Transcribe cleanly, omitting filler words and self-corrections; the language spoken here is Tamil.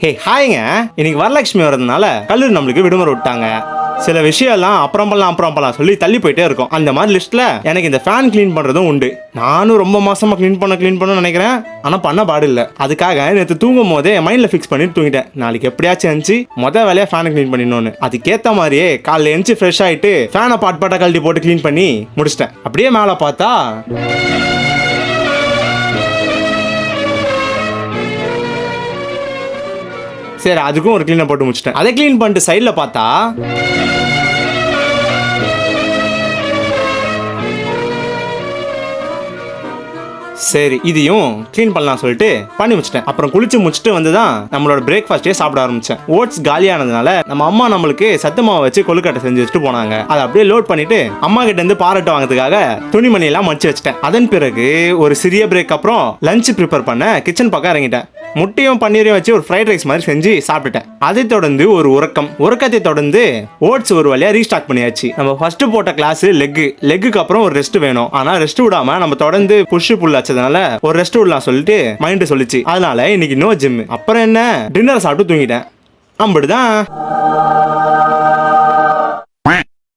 ஹே ஹாய்ங்க, இன்னைக்கு வரலட்சுமி வரதுனால கல்லூரி நம்மளுக்கு விடுமுறை விட்டாங்க. சில விஷயம்லாம் அப்புறம் பண்ணலாம் சொல்லி தள்ளி போயிட்டே இருக்கும். அந்த மாதிரி லிஸ்ட்ல எனக்கு இந்த ஃபேன் க்ளீன் பண்றதும் உண்டு. நானும் ரொம்ப மாசமா க்ளீன் பண்ண நினைக்கிறேன், ஆனா பண்ண பாடு இல்லை. அதுக்காக நேற்று தூங்கும் போதே மைண்ட்ல ஃபிக்ஸ் பண்ணிட்டு தூங்கிட்டேன். நாளைக்கு எப்படியாச்சும் இருந்துச்சு மொதல் வேலையா ஃபேனை க்ளீன் பண்ணிடணும்னு. அதுக்கேற்ற மாதிரியே காலைல எழுந்து ஃப்ரெஷ் ஆயிட்டு ஃபேனை பாட்டா கழட்டி போட்டு க்ளீன் பண்ணி முடிச்சிட்டேன். அப்படியே மேலே பார்த்தா சரி, அதுக்கும் ஒரு க்ளீனை போட்டு முடிச்சிட்டேன். அதை க்ளீன் பண்ணிட்டு சைடில் பார்த்தா சரி இதையும் க்ளீன் பண்ணலாம் சொல்லிட்டு பண்ணி வச்சிட்டேன். அப்புறம் குளிச்சு முடிச்சுட்டு வந்து தான் நம்மளோட பிரேக்ஃபாஸ்டே சாப்பிட ஆரம்பிச்சேன். ஓட்ஸ் காலியானதுனால நம்ம அம்மா நம்மளுக்கு சத்து மாவை வச்சு கொழுக்கட்டை செஞ்சு வச்சுட்டு போனாங்க. அதை அப்படியே லோட் பண்ணிட்டு அம்மா கிட்ட இருந்து பாராட்டு வாங்கிறதுக்காக துணிமணி எல்லாம் மடிச்சு வச்சிட்டேன். அதன் பிறகு ஒரு சிறிய பிரேக் அப்புறம் லஞ்ச் ப்ரிப்பேர் பண்ண கிச்சன் பக்கம் இறங்கிட்டேன். முட்டையும் பன்னீரையும் வச்சு ஒரு ஃப்ரைட் ரைஸ் மாதிரி செஞ்சு சாப்பிட்டுட்டேன். அதை தொடர்ந்து ஒரு உறக்கத்தை தொடர்ந்து ஓட்ஸ் ஒரு வழியா ரீஸ்டார்ட் பண்ணியாச்சு. நம்ம ஃபர்ஸ்ட் போட்ட கிளாஸ் லெக்குக்கு அப்புறம் ஒரு ரெஸ்ட் வேணும். ஆனா ரெஸ்ட் விடாம நம்ம தொடர்ந்து புஷ் புல் ஆச்சதுனால ஒரு ரெஸ்ட் விடலாம் சொல்லிட்டு மைண்ட் சொல்லிச்சு. அதனால இன்னைக்கு நோ ஜிம். அப்புறம் என்ன, டின்னர் சாப்பிட்டு தூங்கிட்டேன். அப்படிதான்.